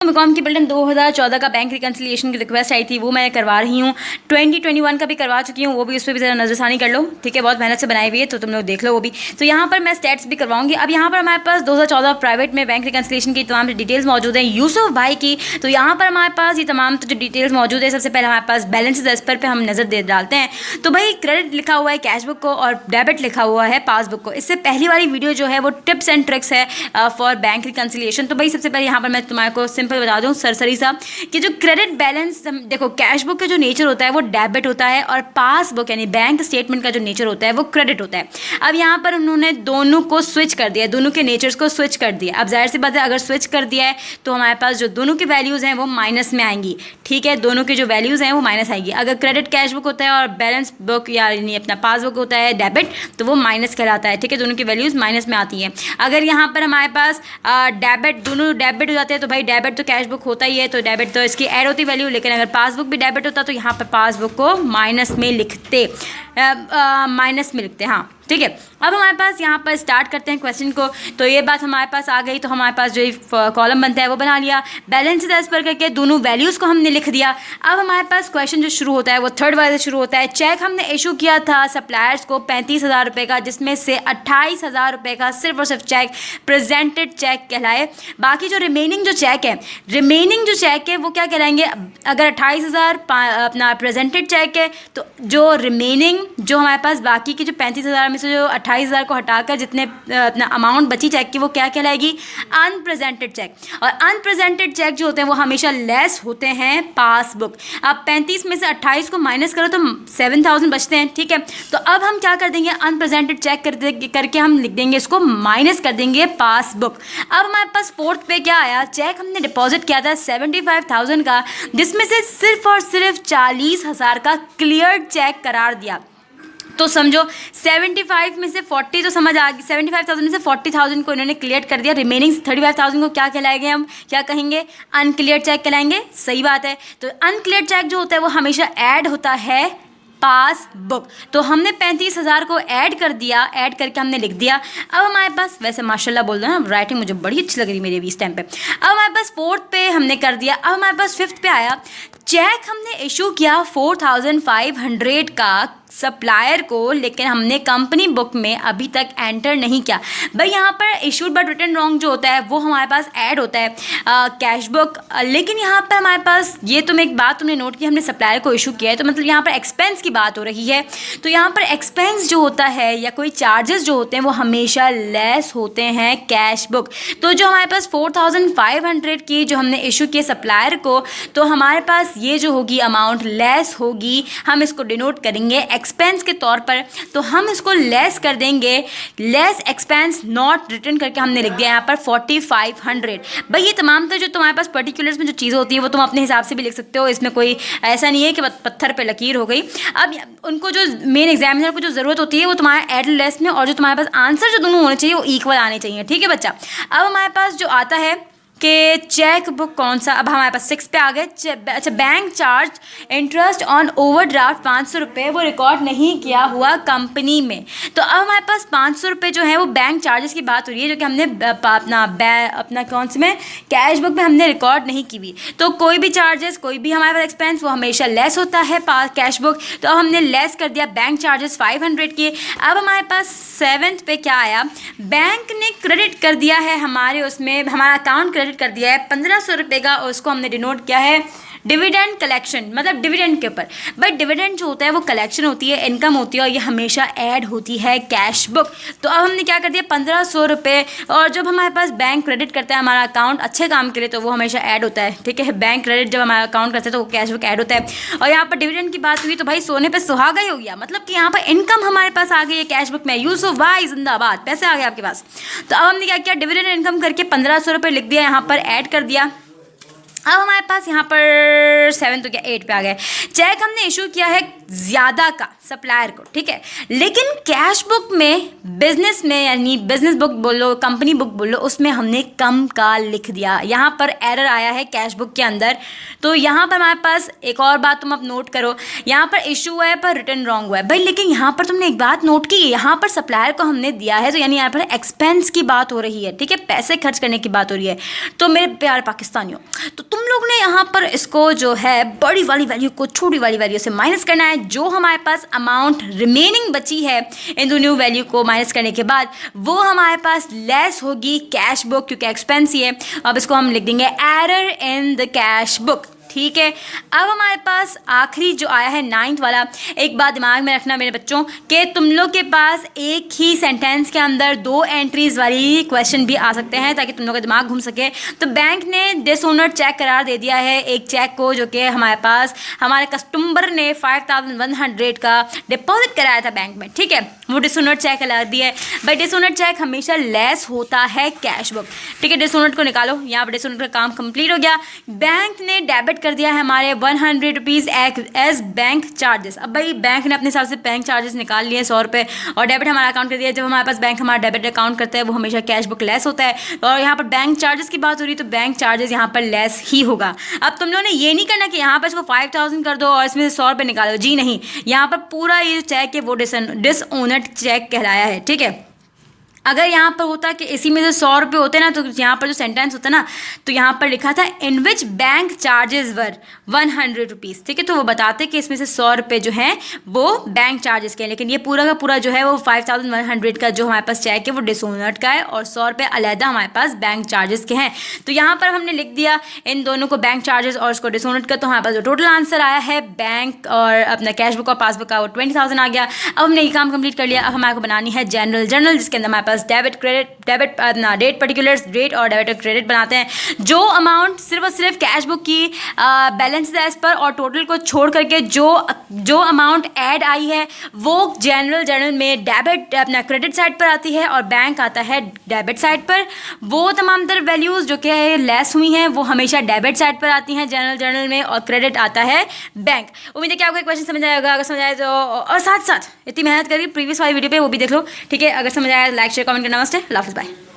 BCom की building 2014 का bank reconciliation की रिक्वेस्ट आई थी, वो मैं करवा रही हूँ। 2021 का भी करवा चुकी हूँ, वो भी उस पर भी ज़रा नजरसानी कर लो, ठीक है। बहुत मेहनत से बनाई हुई है, तो तुम लोग देख लो वो भी। तो यहाँ पर मैं स्टेट्स भी करवाऊंगी। अब यहाँ पर हमारे पास 2014 प्राइवेट में बैंक रिकन्सिलिएशन की तमाम डिटेल्स मौजूद हैं यूसुफ भाई की। तो यहाँ पर हमारे पास ये तमाम जो डिटेल्स मौजूद है, सबसे पहले हमारे पास बैलेंसेज एज पर हम नज़र डालते हैं। तो भाई क्रेडिट लिखा हुआ है कैश बुक को और डेबिट लिखा हुआ है पासबुक को। इससे पहली वाली वीडियो जो है वो टिप्स एंड ट्रिक्स है फॉर बैंक रिकन्सिलिएशन। तो भाई सबसे पहले यहाँ पर मैं तुम्हारे को सिंपल बता दूँ सरसरी सा कि जो क्रेडिट बैलेंस, देखो कैश बुक का जो नेचर होता है वो डेबिट होता है और पासबुक यानी बैंक स्टेटमेंट का जो नेचर होता है वो क्रेडिट होता है। अब यहाँ पर उन्होंने दोनों को स्विच कर दिया, दोनों के नेचर्स को स्विच कर दिया। अब जाहिर सी बात है अगर स्विच कर दिया है तो हमारे पास जो दोनों की वैल्यूज़ हैं वो माइनस में आएंगी, ठीक है। दोनों की जो वैल्यूज़ हैं वो माइनस आएंगी। अगर क्रेडिट कैश बुक होता है और बैलेंस बुक यानी अपना पासबुक होता है डेबिट, तो वो माइनस कहलाता है, ठीक है। दोनों की वैल्यूज़ माइनस में आती हैं। अगर यहाँ पर हमारे पास डेबिट, दोनों डेबिट हो जाते हैं तो भाई डेबिट तो कैश बुक होता ही है, तो डेबिट तो इसकी ऐड होती वैल्यू। लेकिन अगर पासबुक भी डेबिट होता तो यहाँ पर पासबुक को माइनस में लिखते, हाँ, ठीक है। अब हमारे पास यहाँ पर स्टार्ट करते हैं क्वेश्चन को। तो ये बात हमारे पास आ गई, तो हमारे पास जो कॉलम बनता है वो बना लिया, बैलेंस एज पर करके दोनों वैल्यूज़ को हमने लिख दिया। अब हमारे पास क्वेश्चन जो शुरू होता है वो थर्ड वाले से शुरू होता है। चेक हमने इशू किया था सप्लायर्स को 35,000 रुपये का, जिसमें से 28,000 रुपये का सिर्फ और सिर्फ चेक प्रेजेंटेड चेक कहलाए। बाकी जो रिमेनिंग जो चेक है वो क्या कहलाएंगे? अगर 28,000 अपना प्रेजेंटेड चेक है तो जो रिमेनिंग जो हमारे पास बाकी की जो 35,000 में से जो 28,000 को हटाकर जितने अपना अमाउंट बची चेक की वो क्या कहलाएगी? Unpresented cheque. और अनप्रेजेंटेड चेक जो होते हैं वो हमेशा लेस होते हैं पासबुक। अब 35 में से 28 को माइनस करो तो 7,000 बचते हैं, ठीक है। तो अब हम क्या कर देंगे? अनप्रेजेंटेड चेक करके हम लिख देंगे, इसको माइनस कर देंगे पासबुक। अब हमारे पास फोर्थ पे क्या आया? चेक हमने डिपॉजिट किया था 75,000 का, जिसमें से सिर्फ और सिर्फ 40,000 का क्लियर चेक करार दिया। तो समझो 75 में से 40 तो समझ आ गई, 75,000 में से 40,000 को इन्होंने क्लियर कर दिया। रिमेनिंग 35,000 को क्या कहलाएंगे? हम क्या कहेंगे? अनक्लियर चेक कहलाएंगे। सही बात है। तो अनक्लियर चेक जो होता है वो हमेशा ऐड होता है पासबुक। तो हमने 35,000 को ऐड कर दिया, ऐड करके हमने लिख दिया। अब हमारे पास, वैसे माशाल्लाह बोल दो ना, राइटिंग मुझे बड़ी अच्छी लग रही मेरी भी इस टाइम पे। अब हमारे पास फोर्थ पे हमने कर दिया। अब हमारे पास फिफ्थ पे आया, चेक हमने इशू किया 4,500 का सप्लायर को, लेकिन हमने कंपनी बुक में अभी तक एंटर नहीं किया। भाई यहाँ पर इशूड बट रिटर्न रॉन्ग जो होता है वो हमारे पास ऐड होता है कैश बुक। लेकिन यहाँ पर हमारे पास ये एक बात तुमने नोट की, हमने सप्लायर को इशू किया है, तो मतलब यहाँ पर एक्सपेंस की बात हो रही है। तो यहाँ पर एक्सपेंस जो होता है या कोई चार्जेस जो होते हैं वो हमेशा लेस होते हैं कैश बुक। तो जो हमारे पास 4,500 की जो हमने इशू किए सप्लायर को, तो हमारे पास ये जो होगी अमाउंट लेस होगी। हम इसको डिनोट करेंगे एक्सपेंस के तौर पर, तो हम इसको लेस कर देंगे, लेस एक्सपेंस नॉट रिटर्न करके हमने लिख दिया यहाँ पर 4,500। भाई ये तमाम तो जो तुम्हारे पास पर्टिकुलर्स में जो चीज़ें होती है वो तुम अपने हिसाब से भी लिख सकते हो, इसमें कोई ऐसा नहीं है कि पत्थर पे लकीर हो गई। अब उनको जो मेन एग्जामिनर को जो ज़रूरत होती है वो तुम्हारा एड लेस में, और जो तुम्हारे पास आंसर जो दोनों होने चाहिए वो इक्वल आने चाहिए, ठीक है बच्चा। अब हमारे पास जो आता है कि चेक बुक कौन सा, अब हमारे पास 6 पे आ गए। अच्छा, bank charge interest on overdraft 500 रुपये वो रिकॉर्ड नहीं किया हुआ कंपनी में। तो अब हमारे पास 500 रुपये जो है वो बैंक चार्जेस की बात हो रही है, जो कि हमने अपना कौन से में कैश बुक में हमने रिकॉर्ड नहीं की हुई। तो कोई भी चार्जेस, कोई भी हमारे पास एक्सपेंस वो हमेशा लेस होता है कैश बुक। तो अब हमने लेस कर दिया बैंक चार्जेस 500 की। अब हमारे पास 7th पे क्या आया? बैंक ने क्रेडिट कर दिया है हमारे उसमें, हमारा अकाउंट क्रेडिट कर दिया है 1,500 रुपये का, और उसको हमने डिनोट किया है डिविडेंड कलेक्शन, मतलब डिविडेंड के ऊपर। बट डिविडेंड जो होता है वो कलेक्शन होती है, इनकम होती है, और ये हमेशा ऐड होती है कैश बुक। तो अब हमने क्या कर दिया 1,500 रुपये, और जब हमारे पास बैंक क्रेडिट करता है हमारा अकाउंट अच्छे काम के लिए तो वो हमेशा ऐड होता है, ठीक है। बैंक क्रेडिट जब हमारा अकाउंट करते हैं तो वो कैश बुक ऐड होता है। और यहाँ पर डिविडेंड की बात हुई तो भाई सोने पर सुहागा ही हो गया, मतलब कि यहाँ पर इनकम हमारे पास आ गई है कैश बुक में। यूसुफ भाई जिंदाबाद, पैसे आ गए आपके पास। तो अब हमने क्या किया? डिविडेंड इनकम करके 1,500 रुपये लिख दिया, यहाँ पर ऐड कर दिया। अब हमारे पास यहाँ पर 7 तो क्या 8 पे आ गए। चेक हमने इशू किया है ज़्यादा का सप्लायर को, ठीक है। लेकिन कैश बुक में, बिजनेस में, यानी बिजनेस बुक बोलो, कंपनी बुक बोलो, उसमें हमने कम का लिख दिया। यहाँ पर एरर आया है कैश बुक के अंदर। तो यहाँ पर हमारे पास एक और बात तुम अब नोट करो, यहाँ पर इशू हुआ है पर रिटर्न रॉन्ग हुआ है भाई। लेकिन यहाँ पर तुमने एक बात नोट की, यहाँ पर सप्लायर को हमने दिया है, तो यानी यहाँ पर एक्सपेंस की बात हो रही है, ठीक है, पैसे खर्च करने की बात हो रही है। तो मेरे प्यारे पाकिस्तानियों, तो तुम लोग ने यहाँ पर इसको जो है बड़ी वाली वैल्यू को छोटी वाली वैल्यू से माइनस करना है। जो हमारे पास अमाउंट रिमेनिंग बची है इन दोनों वैल्यू को माइनस करने के बाद, वो हमारे पास लेस होगी कैश बुक, क्योंकि एक्सपेंस ही है। अब इसको हम लिख देंगे error in the cash book, ठीक है। अब हमारे पास आखिरी जो आया है 9th वाला, एक बात दिमाग में रखना मेरे बच्चों कि तुम लोग के पास एक ही सेंटेंस के अंदर 2 एंट्रीज वाली क्वेश्चन भी आ सकते हैं, ताकि तुम लोग का दिमाग घूम सके। तो बैंक ने डिसओनर चेक करार दे दिया है एक चेक को, जो कि हमारे पास हमारे कस्टमर ने 5100 का डिपॉजिट कराया था बैंक में, ठीक है। वो डिसओनर चेक लगा दिया है भाई। डिसओनर चेक हमेशा लेस होता है कैश बुक, ठीक है। डिसओनर को निकालो, यहाँ पर डिसओनर का काम कंप्लीट हो गया। बैंक ने डेबिट कर दिया है हमारे 100 रुपीज़ एज बैंक चार्जेस। अब भाई बैंक ने अपने हिसाब से बैंक चार्जेस निकाल लिए 100 रुपये, और डेबिट हमारा अकाउंट कर दिया। जब हमारे पास बैंक हमारा डेबिट अकाउंट करता है, वो हमेशा कैश बुक लेस होता है, और यहाँ पर बैंक चार्जेस की बात हो रही है, तो बैंक चार्जेस यहाँ पर लेस ही होगा। अब तुम लोगों ने ये नहीं करना कि यहाँ पर इसको 5000 कर दो और इसमें से 100 रुपये निकालो, जी नहीं। यहाँ पर पूरा ये चेक है वो डिसओनर चेक कहलाया है, ठीक है। अगर यहाँ पर होता कि इसी में से 100 रुपये होते ना, तो यहाँ पर जो सेंटेंस होता ना, तो यहाँ पर लिखा था in which bank charges were 100 rupees, ठीक है। तो वो बताते कि इसमें से 100 रुपये जो हैं वो बैंक चार्जेस के हैं। लेकिन ये पूरा का पूरा जो है वो 5100 का जो हमारे पास चेक है वो डिसओनर्ड का है, और 100 रुपये अलहदा हमारे पास बैंक चार्जेस के हैं। तो यहाँ पर हमने लिख दिया इन दोनों को, बैंक चार्जेस और उसको डिसओनर्ड का। तो हमारे पास जो टोटल आंसर आया है बैंक और अपना कैश बुक और पासबुक का, वो 20,000 आ गया। अब हमने ये काम कंप्लीट कर लिया। अब हमारे को बनानी है जनरल जर्नल, जिसके अंदर हमारे पास डेबिट क्रेडिट अपना डेट पर्टिकुलर्स, डेट और डेबिट और क्रेडिट बनाते हैं। जो अमाउंट सिर्फ और सिर्फ कैश बुक की बैलेंस एज पर और टोटल को छोड़ करके जो अमाउंट ऐड आई है, वो जनरल जर्नल में डेबिट अपना क्रेडिट साइड पर आती है और बैंक आता है डेबिट साइड पर। वो तमाम तर वैल्यूज़ जो कि लेस हुई हैं वो हमेशा डेबिट साइड पर आती हैं जनरल जर्नल में, और क्रेडिट आता है बैंक। उम्मीद है कि आपको एक क्वेश्चन समझ आएगा। अगर समझ आए तो, और साथ साथ इतनी मेहनत करके प्रीवियस वाली वीडियो पे वो भी देख लो, ठीक है। अगर समझ आया लाइक शेयर कमेंट करना मस्ट है। अल्लाह हाफ़िज़, बाय।